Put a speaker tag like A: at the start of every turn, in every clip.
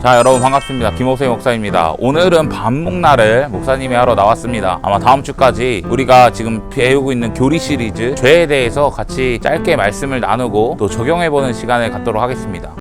A: 자, 여러분 반갑습니다. 김호세 목사입니다. 오늘은 반목날을 목사님이 하러 나왔습니다. 아마 다음 주까지 우리가 지금 배우고 있는 교리 시리즈 죄에 대해서 같이 짧게 말씀을 나누고 또 적용해보는 시간을 갖도록 하겠습니다.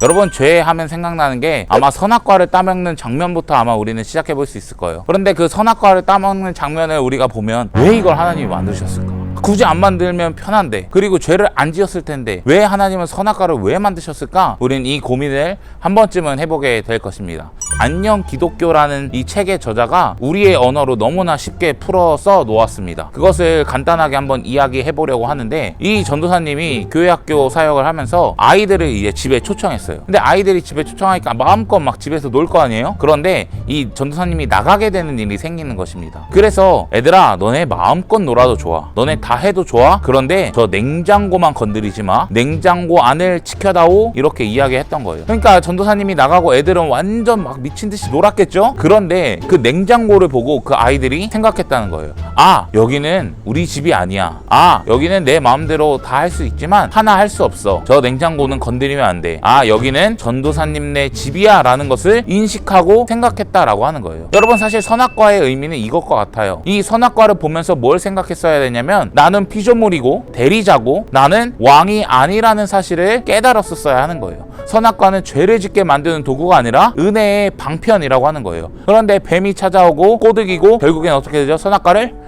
A: 여러분, 죄 하면 생각나는 게 아마 선악과를 따먹는 장면부터 아마 우리는 시작해 볼 수 있을 거예요. 그런데 그 선악과를 따먹는 장면을 우리가 보면 왜 이걸 하나님이 만드셨을까? 굳이 안 만들면 편한데, 그리고 죄를 안 지었을 텐데 왜 하나님은 선악과를 왜 만드셨을까? 우린 이 고민을 한 번쯤은 해보게 될 것입니다. 안녕 기독교라는 이 책의 저자가 우리의 언어로 너무나 쉽게 풀어 써 놓았습니다. 그것을 간단하게 한번 이야기해 보려고 하는데, 이 전도사님이 교회학교 사역을 하면서 아이들을 이제 집에 초청했어요. 근데 아이들이 집에 초청하니까 마음껏 막 집에서 놀 거 아니에요? 그런데 이 전도사님이 나가게 되는 일이 생기는 것입니다. 그래서 애들아, 너네 마음껏 놀아도 좋아, 너네 다 해도 좋아, 그런데 저 냉장고만 건드리지 마, 냉장고 안을 지켜다오, 이렇게 이야기했던 거예요. 그러니까 전도사님이 나가고 애들은 완전 막 미친 듯이 놀았겠죠? 그런데 그 냉장고를 보고 그 아이들이 생각했다는 거예요. 아, 여기는 우리 집이 아니야. 아, 여기는 내 마음대로 다 할 수 있지만 하나 할 수 없어. 저 냉장고는 건드리면 안 돼. 아, 여기는 전도사님네 집이야 라는 것을 인식하고 생각했다라고 하는 거예요. 여러분, 사실 선악과의 의미는 이것과 같아요. 이 선악과를 보면서 뭘 생각했어야 되냐면, 나는 피조물이고 대리자고 나는 왕이 아니라는 사실을 깨달았었어야 하는 거예요. 선악과는 죄를 짓게 만드는 도구가 아니라 은혜의 방편이라고 하는 거예요. 그런데 뱀이 찾아오고 꼬드기고 결국엔 어떻게 되죠? 선악과를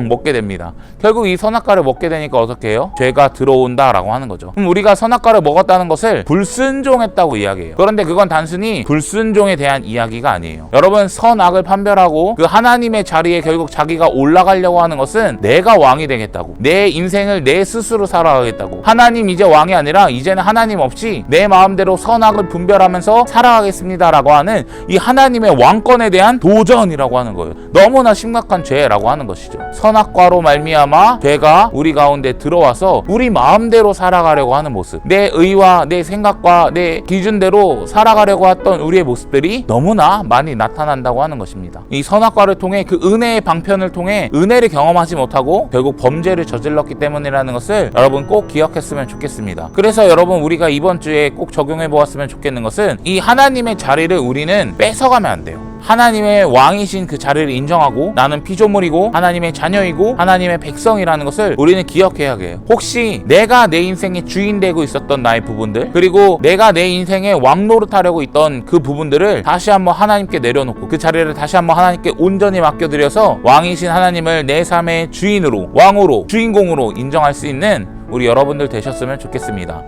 A: 먹게 됩니다. 결국 이 선악과를 먹게 되니까 어떻게 해요? 죄가 들어온다라고 하는 거죠. 그럼 우리가 선악과를 먹었다는 것을 불순종했다고 이야기해요. 그런데 그건 단순히 불순종에 대한 이야기가 아니에요. 여러분, 선악을 판별하고 그 하나님의 자리에 결국 자기가 올라가려고 하는 것은 내가 왕이 되겠다고, 내 인생을 내 스스로 살아가겠다고, 하나님 이제 왕이 아니라 이제는 하나님 없이 내 마음대로 선악을 분별하면서 살아가겠습니다 라고 하는 이 하나님의 왕권에 대한 도전이라고 하는 거예요. 너무나 심각한 죄라고 하는 것이죠. 선악과로 말미암아 죄가 우리 가운데 들어와서 우리 마음대로 살아가려고 하는 모습, 내 의와 내 생각과 내 기준대로 살아가려고 했던 우리의 모습들이 너무나 많이 나타난다고 하는 것입니다. 이 선악과를 통해 그 은혜의 방편을 통해 은혜를 경험하지 못하고 결국 범죄를 저질렀기 때문이라는 것을 여러분 꼭 기억했으면 좋겠습니다. 그래서 여러분, 우리가 이번 주에 꼭 적용해 보았으면 좋겠는 것은, 이 하나님의 자리를 우리는 뺏어가면 안 돼요. 하나님의 왕이신 그 자리를 인정하고 나는 피조물이고 하나님의 자녀이고 하나님의 백성이라는 것을 우리는 기억해야 해요. 혹시 내가 내 인생의 주인 되고 있었던 나의 부분들, 그리고 내가 내 인생의 왕 노릇하려고 있던 그 부분들을 다시 한번 하나님께 내려놓고 그 자리를 다시 한번 하나님께 온전히 맡겨드려서 왕이신 하나님을 내 삶의 주인으로, 왕으로, 주인공으로 인정할 수 있는 우리 여러분들 되셨으면 좋겠습니다.